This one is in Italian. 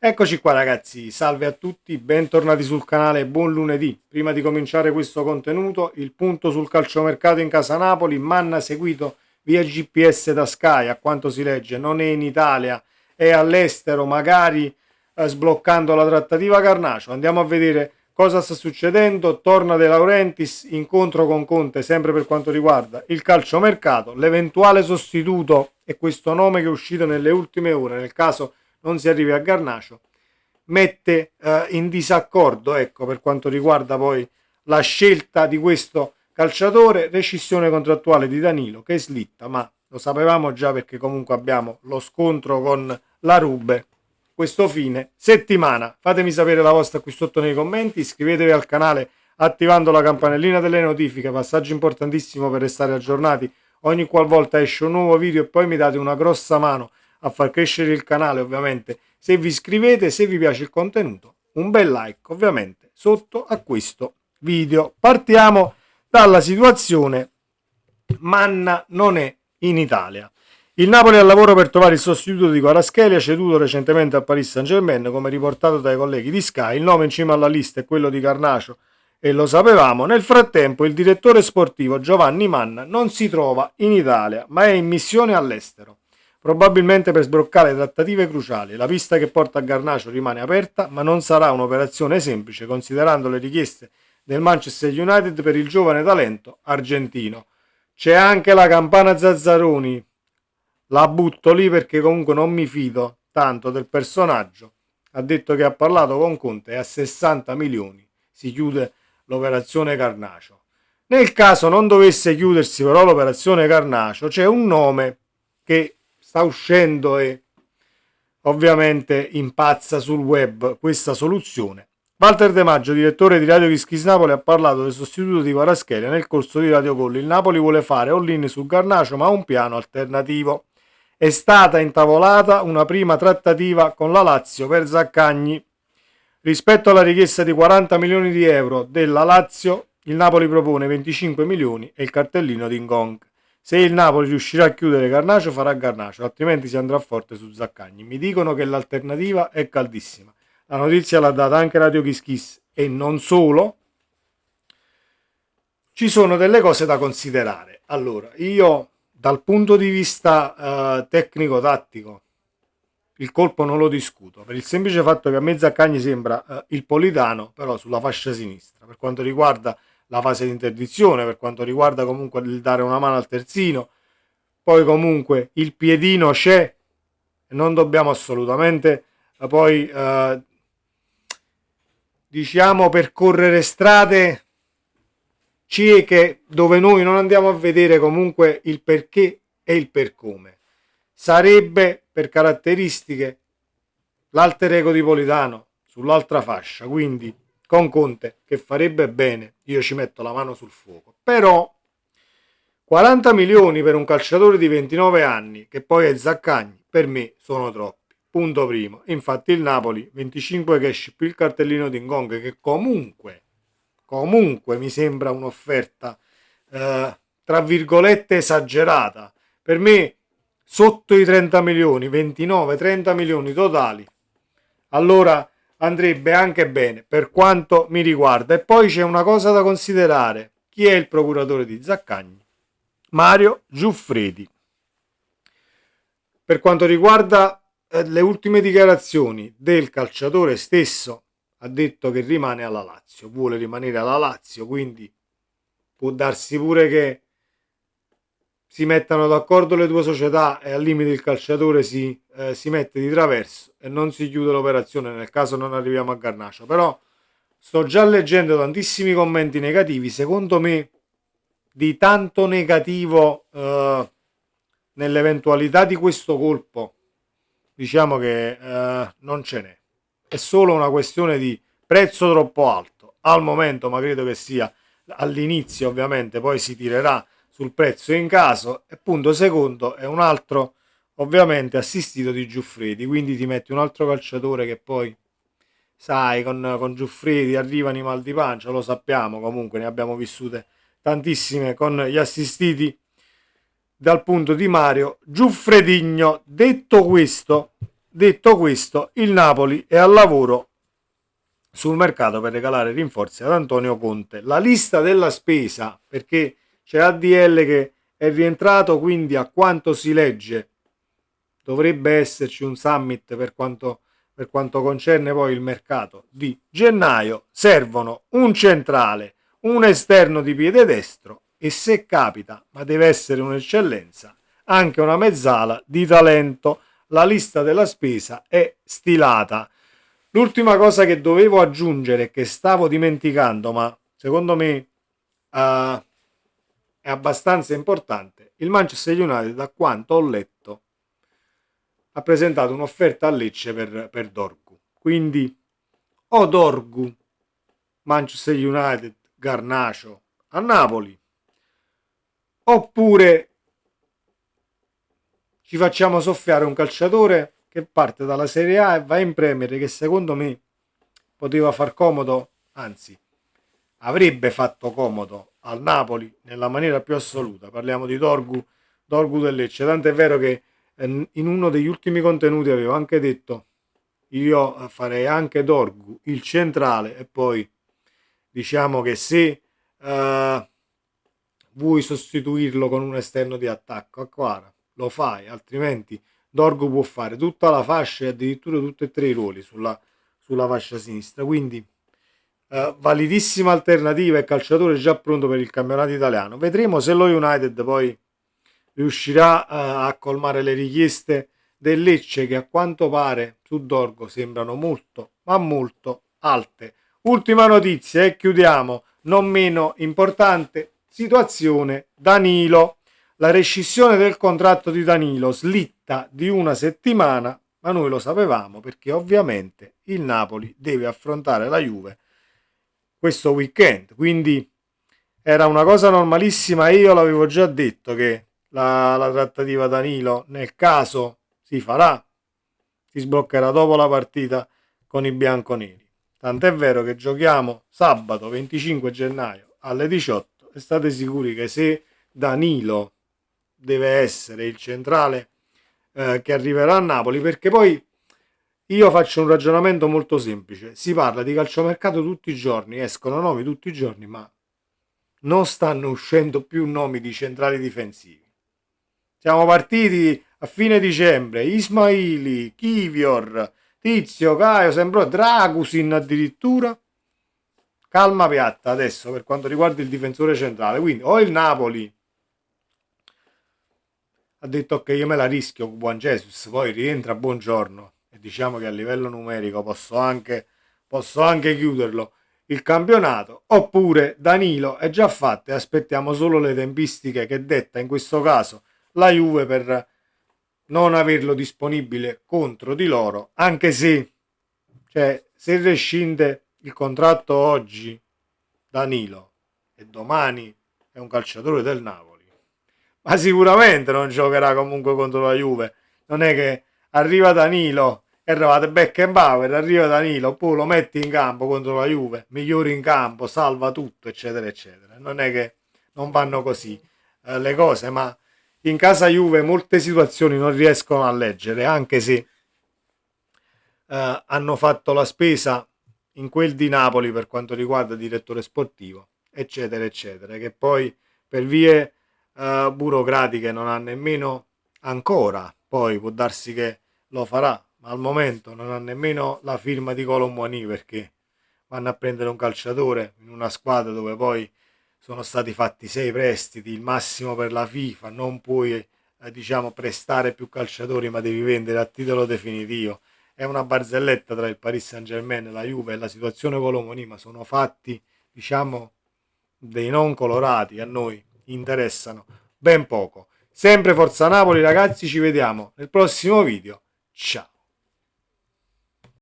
Eccoci qua ragazzi, salve a tutti, bentornati sul canale, buon lunedì. Prima di cominciare questo contenuto, il punto sul calciomercato in casa Napoli, Manna seguito via GPS da Sky, a quanto si legge non è in Italia, è all'estero, magari sbloccando la trattativa Garnacio. Andiamo a vedere cosa sta succedendo. Torna De Laurentiis, incontro con Conte sempre per quanto riguarda il calciomercato, l'eventuale sostituto è questo nome che è uscito nelle ultime ore, nel caso non si arrivi a Garnacio, mette in disaccordo, ecco, per quanto riguarda poi la scelta di questo calciatore, rescissione contrattuale di Danilo che slitta, ma lo sapevamo già perché comunque abbiamo lo scontro con la Rube questo fine settimana. Fatemi sapere la vostra qui sotto nei commenti, iscrivetevi al canale attivando la campanellina delle notifiche, passaggio importantissimo per restare aggiornati ogni qualvolta esce un nuovo video, e poi mi date una grossa mano a far crescere il canale, ovviamente, se vi iscrivete, se vi piace il contenuto, un bel like ovviamente sotto a questo video. Partiamo dalla situazione Manna non è in Italia. Il Napoli è al lavoro per trovare il sostituto di Kvaratskhelia, ceduto recentemente al Paris Saint-Germain, come riportato dai colleghi di Sky. Il nome in cima alla lista è quello di Garnacio e lo sapevamo. Nel frattempo il direttore sportivo Giovanni Manna non si trova in Italia, ma è in missione all'estero, probabilmente per sbloccare trattative cruciali. La pista che porta a Garnacio rimane aperta, ma non sarà un'operazione semplice considerando le richieste del Manchester United per il giovane talento argentino. C'è anche la campana Zazzaroni, la butto lì perché comunque non mi fido tanto del personaggio. Ha detto che ha parlato con Conte e a 60 milioni si chiude l'operazione Garnacio. Nel caso non dovesse chiudersi però l'operazione Garnacio, c'è un nome che sta uscendo e ovviamente impazza sul web questa soluzione. Walter De Maggio, direttore di Radio Kiss Napoli, ha parlato del sostituto di Kvaratskhelia nel corso di Radio Gol. Il Napoli vuole fare all-in su Garnacio, ma ha un piano alternativo. È stata intavolata una prima trattativa con la Lazio per Zaccagni. Rispetto alla richiesta di 40 milioni di euro della Lazio, il Napoli propone 25 milioni e il cartellino di Ngong. Se il Napoli riuscirà a chiudere Garnacio farà Garnacio, altrimenti si andrà forte su Zaccagni. Mi dicono che l'alternativa è caldissima. La notizia l'ha data anche Radio Kiss Kiss e non solo. Ci sono delle cose da considerare. Allora, io dal punto di vista tecnico-tattico il colpo non lo discuto, per il semplice fatto che a me Zaccagni sembra il Politano, però sulla fascia sinistra, per quanto riguarda la fase di interdizione, per quanto riguarda comunque il dare una mano al terzino, poi comunque il piedino c'è e non dobbiamo assolutamente poi diciamo percorrere strade cieche dove noi non andiamo a vedere comunque il perché e il per come. Sarebbe per caratteristiche l'alter ego di Politano sull'altra fascia, quindi con Conte che farebbe bene, io ci metto la mano sul fuoco. Però 40 milioni per un calciatore di 29 anni, che poi è Zaccagni, per me sono troppi. Punto primo. Infatti il Napoli 25 cash più il cartellino di Ngong, che comunque mi sembra un'offerta tra virgolette esagerata. Per me sotto i 30 milioni, 29-30 milioni totali, allora andrebbe anche bene per quanto mi riguarda. E poi c'è una cosa da considerare: chi è il procuratore di Zaccagni? Mario Giuffredi. Per quanto riguarda le ultime dichiarazioni del calciatore stesso, ha detto che rimane alla Lazio, vuole rimanere alla Lazio, quindi può darsi pure che si mettano d'accordo le due società e al limite il calciatore si mette di traverso e non si chiude l'operazione nel caso non arriviamo a Garnacio. Però sto già leggendo tantissimi commenti negativi, secondo me di tanto negativo nell'eventualità di questo colpo, diciamo che non ce n'è. È solo una questione di prezzo troppo alto al momento, ma credo che sia all'inizio, ovviamente poi si tirerà sul prezzo in caso. E punto secondo è un altro ovviamente assistito di Giuffredi, quindi ti metti un altro calciatore che poi sai con Giuffredi arrivano i mal di pancia, lo sappiamo, comunque ne abbiamo vissute tantissime con gli assistiti dal punto di Mario Giuffredigno. Detto questo, detto questo, il Napoli è al lavoro sul mercato per regalare rinforzi ad Antonio Conte. La lista della spesa, perché c'è ADL che è rientrato, quindi a quanto si legge dovrebbe esserci un summit per quanto concerne poi il mercato di gennaio. Servono un centrale, un esterno di piede destro e, se capita, ma deve essere un'eccellenza, anche una mezzala di talento. La lista della spesa è stilata. L'ultima cosa che dovevo aggiungere, che stavo dimenticando, ma secondo me è abbastanza importante, il Manchester United, da quanto ho letto, ha presentato un'offerta a Lecce per Dorgu. Quindi o Dorgu, Manchester United, Garnacio a Napoli, oppure ci facciamo soffiare un calciatore che parte dalla Serie A e va in Premier, che secondo me poteva far comodo, anzi avrebbe fatto comodo al Napoli nella maniera più assoluta. Parliamo di Dorgu del Lecce, tant'è vero che in uno degli ultimi contenuti avevo anche detto io farei anche Dorgu il centrale, e poi diciamo che se vuoi sostituirlo con un esterno di attacco a Quara lo fai, altrimenti Dorgu può fare tutta la fascia e addirittura tutti e tre i ruoli sulla fascia sinistra. Quindi validissima alternativa e calciatore già pronto per il campionato italiano. Vedremo se lo United poi riuscirà a colmare le richieste del Lecce, che a quanto pare su Dorgo sembrano molto ma molto alte. Ultima notizia e chiudiamo, non meno importante, situazione Danilo. La rescissione del contratto di Danilo slitta di una settimana, ma noi lo sapevamo perché ovviamente il Napoli deve affrontare la Juve questo weekend, quindi era una cosa normalissima. Io l'avevo già detto che la trattativa Danilo, nel caso si farà, si sbloccherà dopo la partita con i bianconeri. Tant'è vero che giochiamo sabato 25 gennaio alle 18 e state sicuri che se Danilo deve essere il centrale che arriverà a Napoli, perché poi io faccio un ragionamento molto semplice: si parla di calciomercato tutti i giorni, escono nomi tutti i giorni, ma non stanno uscendo più nomi di centrali difensivi. Siamo partiti a fine dicembre, Ismaili, Kivior, Tizio, Caio, sembrò Dragusin addirittura. Calma piatta adesso per quanto riguarda il difensore centrale, quindi o il Napoli ha detto ok, io me la rischio con Buon Jesus, poi rientra Buongiorno e diciamo che a livello numerico posso anche chiuderlo il campionato, oppure Danilo è già fatto e aspettiamo solo le tempistiche che detta in questo caso la Juve per non averlo disponibile contro di loro, anche se, cioè, se rescinde il contratto oggi Danilo e domani è un calciatore del Napoli, ma sicuramente non giocherà comunque contro la Juve. Non è che arriva Danilo, eravate Beckenbauer, arriva Danilo, poi lo metti in campo contro la Juve, migliori in campo, salva tutto, eccetera, eccetera. Non è che non vanno così le cose, ma in casa Juve molte situazioni non riescono a leggere, anche se hanno fatto la spesa in quel di Napoli per quanto riguarda il direttore sportivo, eccetera, eccetera, che poi per vie burocratiche non ha nemmeno ancora, poi può darsi che lo farà, ma al momento non ha nemmeno la firma di Colomboani, perché vanno a prendere un calciatore in una squadra dove poi sono stati fatti 6 prestiti, il massimo per la FIFA, non puoi diciamo prestare più calciatori, ma devi vendere a titolo definitivo. È una barzelletta tra il Paris Saint-Germain, la Juve e la situazione Colomboani, ma sono fatti diciamo dei non colorati, a noi interessano ben poco. Sempre Forza Napoli ragazzi, ci vediamo nel prossimo video, ciao.